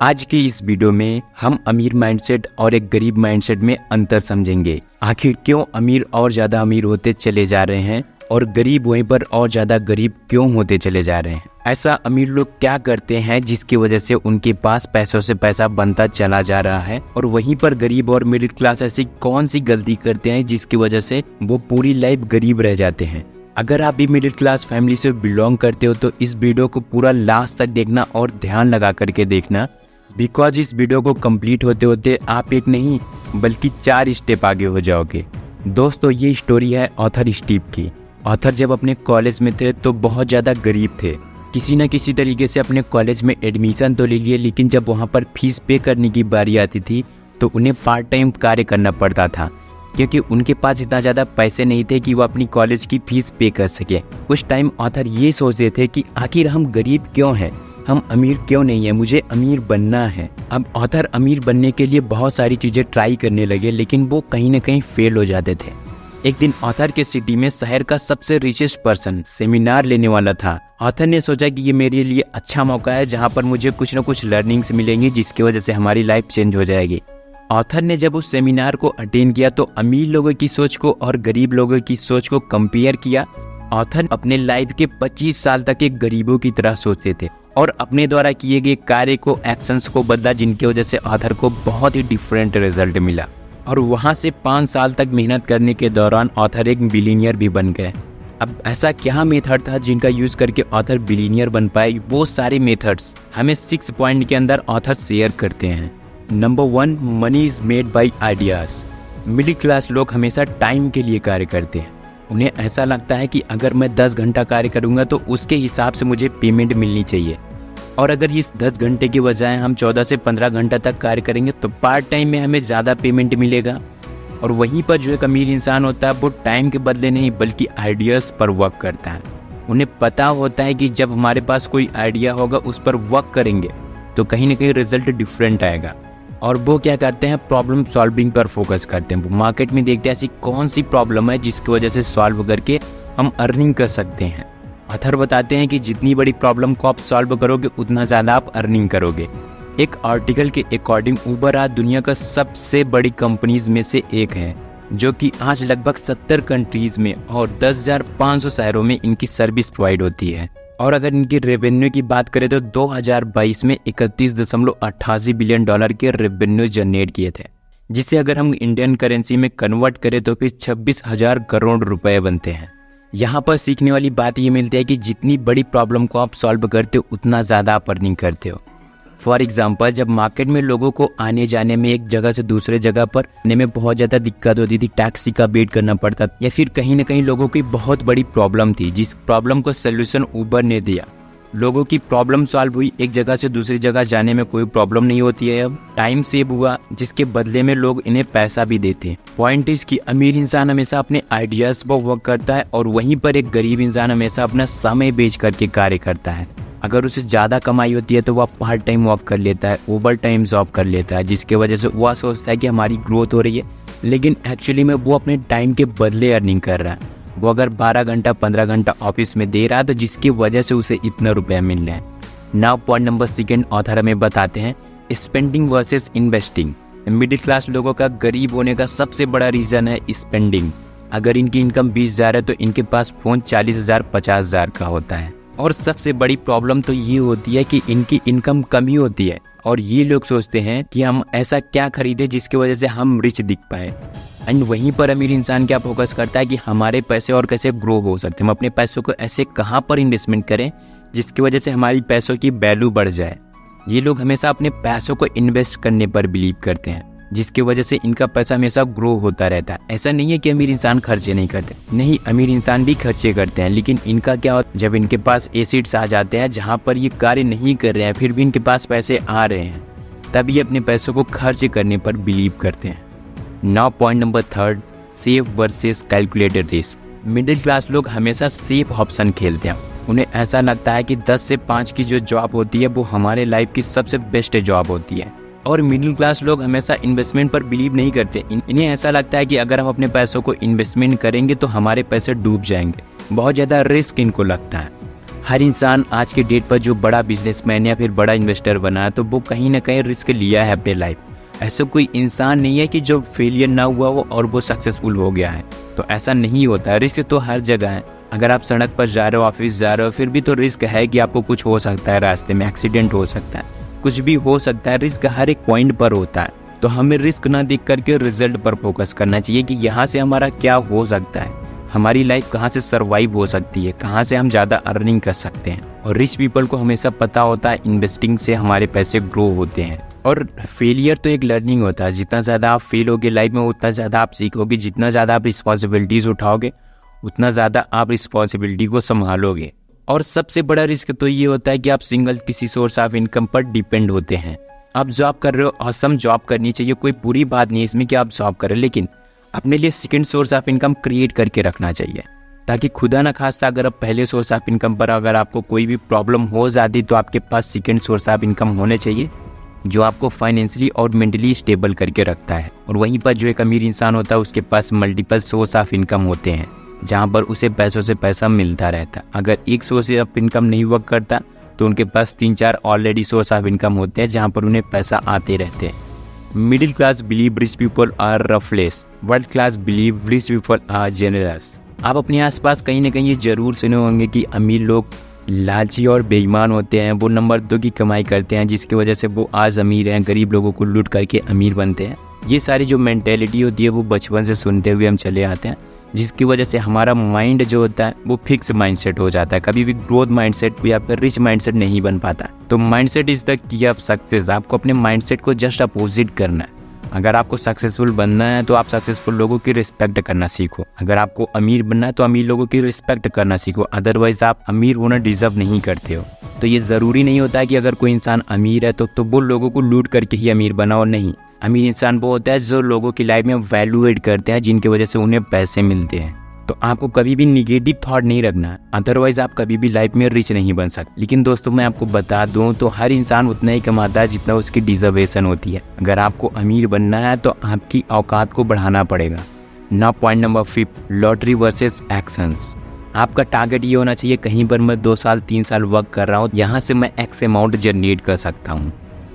आज की इस वीडियो में हम अमीर माइंडसेट और एक गरीब माइंडसेट में अंतर समझेंगे। आखिर क्यों अमीर और ज़्यादा अमीर होते चले जा रहे हैं और गरीब वहीं पर और ज़्यादा गरीब क्यों होते चले जा रहे हैं। ऐसा अमीर लोग क्या करते हैं जिसकी वजह से उनके पास पैसों से पैसा बनता चला जा रहा है, और वहीं पर गरीब और मिडिल क्लास ऐसी कौन सी गलती करते हैं जिसकी वजह से वो पूरी लाइफ गरीब रह जाते हैं। अगर आप भी मिडिल क्लास फैमिली से बिलोंग करते हो तो इस वीडियो को पूरा लास्ट तक देखना और ध्यान लगा करके देखना, बिकॉज इस वीडियो को कंप्लीट होते होते आप एक नहीं बल्कि 4 स्टेप आगे हो जाओगे। दोस्तों, ये स्टोरी है ऑथर स्टीव की। ऑथर जब अपने कॉलेज में थे तो बहुत ज़्यादा गरीब थे। किसी न किसी तरीके से अपने कॉलेज में एडमिशन तो ले लिए, लेकिन जब वहाँ पर फीस पे करने की बारी आती थी तो उन्हें पार्ट टाइम कार्य करना पड़ता था, क्योंकि उनके पास इतना ज़्यादा पैसे नहीं थे कि वो अपनी कॉलेज की फ़ीस पे कर सके। उस टाइम ऑथर ये सोचते थे कि आखिर हम गरीब क्यों हैं, हम अमीर क्यों नहीं है, मुझे अमीर बनना है। अब ऑथर अमीर बनने के लिए बहुत सारी चीज़ें ट्राई करने लगे, लेकिन वो कहीं ना कहीं फेल हो जाते थे। एक दिन ऑथर के सिटी में शहर का सबसे रिचेस्ट पर्सन सेमिनार लेने वाला था। ऑथर ने सोचा कि ये मेरे लिए अच्छा मौका है जहाँ पर मुझे कुछ न कुछ लर्निंग्स मिलेंगी जिसकी वजह से हमारी लाइफ चेंज हो जाएगी। ऑथर ने जब उस सेमिनार को अटेंड किया तो अमीर लोगों की सोच को और गरीब लोगों की सोच को कंपेयर किया। ऑथर अपने लाइफ के 25 साल तक एक गरीबों की तरह सोचते थे और अपने द्वारा किए गए कार्य को, एक्शंस को बदला, जिनकी वजह से ऑथर को बहुत ही डिफरेंट रिजल्ट मिला। और वहाँ से 5 साल तक मेहनत करने के दौरान ऑथर एक बिलियनियर भी बन गए। अब ऐसा क्या मेथड था जिनका यूज़ करके ऑथर बिलियनियर बन पाए? वो सारे मेथड्स हमें 6 पॉइंट के अंदर ऑथर शेयर करते हैं। Number 1, money is made by ideas. Middle class लोग हमेशा टाइम के लिए कार्य करते हैं। उन्हें ऐसा लगता है कि अगर मैं 10 घंटा कार्य करूँगा तो उसके हिसाब से मुझे पेमेंट मिलनी चाहिए, और अगर इस 10 घंटे के बजाय हम 14 से 15 घंटा तक कार्य करेंगे तो पार्ट टाइम में हमें ज़्यादा पेमेंट मिलेगा। और वहीं पर जो एक अमीर इंसान होता है वो टाइम के बदले नहीं बल्कि आइडियाज़ पर वर्क करता है। उन्हें पता होता है कि जब हमारे पास कोई आइडिया होगा उस पर वर्क करेंगे तो कहीं ना कहीं रिजल्ट डिफरेंट आएगा। और वो क्या करते हैं, प्रॉब्लम सॉल्विंग पर फोकस करते हैं। वो मार्केट में देखते हैं ऐसी कौन सी प्रॉब्लम है जिसकी वजह से सॉल्व करके हम अर्निंग कर सकते हैं। ऑथर बताते हैं कि जितनी बड़ी प्रॉब्लम को आप सॉल्व करोगे उतना ज़्यादा आप अर्निंग करोगे। एक आर्टिकल के अकॉर्डिंग उबर आज दुनिया का सबसे बड़ी कंपनीज में से एक है, जो कि आज लगभग 70 कंट्रीज़ में और 10,500 शहरों में इनकी सर्विस प्रोवाइड होती है। और अगर इनकी रेवेन्यू की बात करें तो 2022 में $31.88 बिलियन के रेवेन्यू जनरेट किए थे, जिसे अगर हम इंडियन करेंसी में कन्वर्ट करें तो फिर 26,000 करोड़ रुपए बनते हैं। यहाँ पर सीखने वाली बात ये मिलती है कि जितनी बड़ी प्रॉब्लम को आप सॉल्व करते हो उतना ज़्यादा आप अर्निंग करते हो। फॉर एग्जांपल, जब मार्केट में लोगों को आने जाने में, एक जगह से दूसरे जगह पर आने में बहुत ज़्यादा दिक्कत होती थी, टैक्सी का वेट करना पड़ता, या फिर कहीं ना कहीं लोगों की बहुत बड़ी प्रॉब्लम थी, जिस प्रॉब्लम को सोल्यूशन उबर ने दिया। लोगों की प्रॉब्लम सॉल्व हुई, एक जगह से दूसरी जगह जाने में कोई प्रॉब्लम नहीं होती है। अब टाइम सेव हुआ, जिसके बदले में लोग इन्हें पैसा भी देते हैं। पॉइंट इज कि अमीर इंसान हमेशा अपने आइडियाज़ पर वर्क करता है और वहीं पर एक गरीब इंसान हमेशा अपना समय बेच करके कार्य करता है। अगर उसे ज़्यादा कमाई होती है तो वह पार्ट टाइम वर्क कर लेता है, ओवर टाइम जॉब कर लेता है, जिसके वजह से वह सोचता है कि हमारी ग्रोथ हो रही है, लेकिन एक्चुअली में वो अपने टाइम के बदले अर्निंग कर रहा है। वो अगर 12 घंटा 15 घंटा ऑफिस में दे रहा है तो जिसकी वजह से उसे इतना रुपया मिल रहा है। नाउ पॉइंट नंबर 2 ऑथर हमें बताते हैं, spending versus investing. Middle class लोगों का गरीब होने का सबसे बड़ा रीज़न है स्पेंडिंग। अगर इनकी इनकम 20,000 है तो इनके पास फ़ोन 40,000 50,000 का होता है। और सबसे बड़ी प्रॉब्लम तो ये होती है कि इनकी इनकम कम ही होती है, और ये लोग सोचते हैं कि हम ऐसा क्या खरीदें जिसकी वजह से हम रिच दिख पाए। एंड वहीं पर अमीर इंसान क्या फोकस करता है कि हमारे पैसे और कैसे ग्रो हो सकते हैं, हम अपने पैसों को ऐसे कहाँ पर इन्वेस्टमेंट करें जिसकी वजह से हमारी पैसों की वैल्यू बढ़ जाए। ये लोग हमेशा अपने पैसों को इन्वेस्ट करने पर बिलीव करते हैं, जिसकी वजह से इनका पैसा हमेशा ग्रो होता रहता है। ऐसा नहीं है कि अमीर इंसान खर्चे नहीं करते, नहीं, अमीर इंसान भी खर्चे करते हैं, लेकिन इनका क्या होता है, जब इनके पास एसेट्स आ जाते हैं जहाँ पर ये कार्य नहीं कर रहे हैं फिर भी इनके पास पैसे आ रहे हैं, तब ये अपने पैसों को खर्च करने पर बिलीव करते हैं। Now point number 3, safe versus calculated risk. Middle class लोग हमेशा सेफ ऑप्शन खेलते हैं। उन्हें ऐसा लगता है कि 10 से 5 की जो जॉब होती है वो हमारे लाइफ की सबसे बेस्ट जॉब होती है। और मिडिल क्लास लोग हमेशा इन्वेस्टमेंट पर बिलीव नहीं करते। इन्हें ऐसा लगता है कि अगर हम अपने पैसों को इन्वेस्टमेंट करेंगे तो हमारे पैसे डूब जाएंगे, बहुत ज़्यादा रिस्क इनको लगता है। हर इंसान आज के डेट पर जो बड़ा बिजनेसमैन या फिर बड़ा इन्वेस्टर बना है तो वो कहीं ना कहीं रिस्क लिया है अपने लाइफ। ऐसा कोई इंसान नहीं है कि जो फेलियर ना हुआ हो और वो सक्सेसफुल हो गया है, तो ऐसा नहीं होता है। रिस्क तो हर जगह है। अगर आप सड़क पर जा रहे हो, ऑफिस जा रहे हो, फिर भी तो रिस्क है कि आपको कुछ हो सकता है, रास्ते में एक्सीडेंट हो सकता है, कुछ भी हो सकता है। रिस्क हर एक पॉइंट पर होता है। तो हमें रिस्क ना देख करके रिजल्ट पर फोकस करना चाहिए कि यहाँ से हमारा क्या हो सकता है, हमारी लाइफ कहाँ से सर्वाइव हो सकती है, कहाँ से हम ज़्यादा अर्निंग कर सकते हैं। और रिच पीपल को हमेशा पता होता है इन्वेस्टिंग से हमारे पैसे ग्रो होते हैं। और फेलियर तो एक लर्निंग होता है। जितना ज़्यादा आप फेल होगे लाइफ में, उतना ज़्यादा आप सीखोगे। जितना ज़्यादा आप रिस्पॉन्सिबिलिटीज़ उठाओगे, उतना ज़्यादा आप रिस्पॉन्सिबिलिटी को संभालोगे। और सबसे बड़ा रिस्क तो ये होता है कि आप सिंगल किसी सोर्स ऑफ इनकम पर डिपेंड होते हैं। आप जॉब कर रहे हो, असम जॉब करनी चाहिए, कोई बुरी बात नहीं इसमें कि आप जॉब करें, लेकिन अपने लिए second source of income create करके रखना चाहिए, ताकि खुदा ना खास्ता अगर आप पहले सोर्स ऑफ इनकम पर अगर आपको कोई भी प्रॉब्लम हो जाती तो आपके पास सेकंड सोर्स ऑफ इनकम होने चाहिए जो आपको फाइनेंशियली और मेंटली स्टेबल करके रखता है। और वहीं पर जो एक अमीर इंसान होता है उसके पास मल्टीपल सोर्स ऑफ इनकम होते हैं, जहाँ पर उसे पैसों से पैसा मिलता रहता है। अगर एक सोर्स ऑफ इनकम नहीं वर्क करता तो उनके पास 3-4 ऑलरेडी सोर्स ऑफ इनकम होते हैं जहाँ पर उन्हें पैसा आते रहते हैं। Middle class believe rich people are ruthless, world class believe rich people are generous. आप अपने आसपास कहीं ना कहीं ये जरूर सुने होंगे कि अमीर लोग लालची और बेईमान होते हैं, वो नंबर 2 की कमाई करते हैं, जिसकी वजह से वो आज अमीर हैं, गरीब लोगों को लूट करके अमीर बनते हैं। ये सारी जो मेंटेलिटी होती है वो बचपन से सुनते हुए हम चले आते हैं, जिसकी वजह से हमारा माइंड जो होता है वो फिक्स माइंडसेट हो जाता है। कभी भी ग्रोथ माइंडसेट या फिर रिच माइंडसेट नहीं बन पाता। तो mindset is the key of success. आपको अपने माइंडसेट को जस्ट अपोजिट करना है। अगर आपको सक्सेसफुल बनना है तो आप सक्सेसफुल लोगों की रिस्पेक्ट करना सीखो। अगर आपको अमीर बनना है तो अमीर लोगों की रिस्पेक्ट करना सीखो, अदरवाइज आप अमीर होना डिजर्व नहीं करते हो। तो ये ज़रूरी नहीं होता है कि अगर कोई इंसान अमीर है तो वो लोगों को लूट करके ही अमीर बना, और नहीं, अमीर इंसान वो होता है जो लोगों की लाइफ में वैल्यू एड करते हैं, जिनकी वजह से उन्हें पैसे मिलते हैं। तो आपको कभी भी निगेटिव थॉट नहीं रखना है, अदरवाइज आप कभी भी लाइफ में रिच नहीं बन सकते। लेकिन दोस्तों मैं आपको बता दूं तो हर इंसान उतना ही कमाता है जितना उसकी डिजर्वेशन होती है। अगर आपको अमीर बनना है तो आपकी औकात को बढ़ाना पड़ेगा। Now point number 5, lottery versus actions. आपका टारगेट ये होना चाहिए कहीं पर मैं 2 साल 3 साल वर्क कर रहा हूँ, यहाँ से मैं एक्स अमाउंट जनरेट कर सकता हूँ,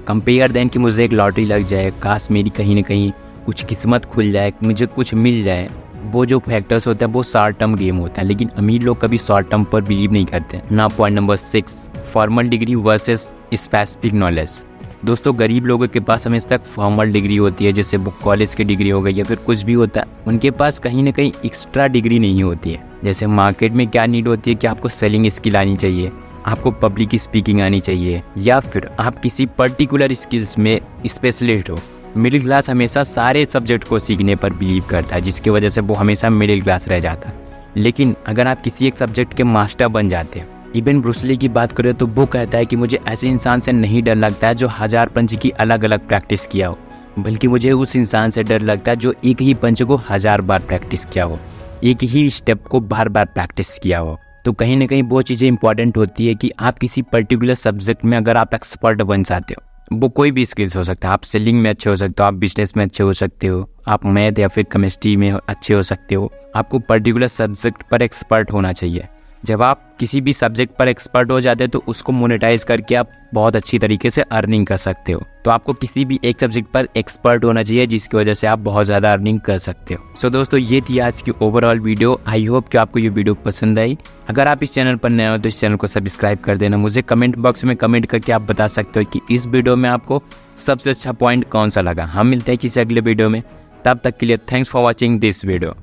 कंपेयर देन कि मुझे एक लॉटरी लग जाए, काश मेरी कहीं ना कहीं कुछ किस्मत खुल जाए, मुझे कुछ मिल जाए। वो जो फैक्टर्स होते हैं वो शॉर्ट टर्म गेम होता है, लेकिन अमीर लोग कभी शॉर्ट टर्म पर बिलीव नहीं करते। ना point number 6, formal degree versus specific knowledge. दोस्तों गरीब लोगों के पास हमेशा तक फॉर्मल डिग्री होती है, जैसे वो कॉलेज की डिग्री हो गई या फिर कुछ भी होता है, उनके पास कहीं ना कहीं एक्स्ट्रा डिग्री नहीं होती है। जैसे मार्केट में क्या नीड होती है कि आपको सेलिंग स्किल आनी चाहिए, आपको पब्लिक स्पीकिंग आनी चाहिए, या फिर आप किसी पर्टिकुलर स्किल्स में स्पेशलिस्ट हो। मिडिल क्लास हमेशा सारे सब्जेक्ट को सीखने पर बिलीव करता है, जिसकी वजह से वो हमेशा मिडिल क्लास रह जाता है। लेकिन अगर आप किसी एक सब्जेक्ट के मास्टर बन जाते हैं, इवन ब्रूस ली की बात करें तो वो कहता है कि मुझे ऐसे इंसान से नहीं डर लगता है जो 1000 पंच की अलग अलग प्रैक्टिस किया हो, बल्कि मुझे उस इंसान से डर लगता है जो एक ही पंच को 1000 बार प्रैक्टिस किया हो, एक ही स्टेप को बार बार प्रैक्टिस किया हो। तो कहीं ना कहीं वो चीज़ें इंपॉर्टेंट होती है कि आप किसी पर्टिकुलर सब्जेक्ट में अगर आप एक्सपर्ट बन जाते हो, वो कोई भी स्किल्स हो सकता है। आप सेलिंग में अच्छे हो सकते हो, आप बिजनेस में अच्छे हो सकते हो, आप मैथ या फिर केमिस्ट्री में अच्छे हो सकते हो। आपको पर्टिकुलर सब्जेक्ट पर एक्सपर्ट होना चाहिए। जब आप किसी भी सब्जेक्ट पर एक्सपर्ट हो जाते हैं तो उसको मोनेटाइज करके आप बहुत अच्छी तरीके से अर्निंग कर सकते हो। तो आपको किसी भी एक सब्जेक्ट पर एक्सपर्ट होना चाहिए, जिसकी वजह से आप बहुत ज़्यादा अर्निंग कर सकते हो। सो दोस्तों ये थी आज की ओवरऑल वीडियो। आई होप कि आपको ये वीडियो पसंद आई। अगर आप इस चैनल पर नए हो तो इस चैनल को सब्सक्राइब कर देना। मुझे कमेंट बॉक्स में कमेंट करके आप बता सकते हो कि इस वीडियो में आपको सबसे अच्छा पॉइंट कौन सा लगा। हम मिलते हैं किसी अगले वीडियो में, तब तक के लिए thanks for watching this video.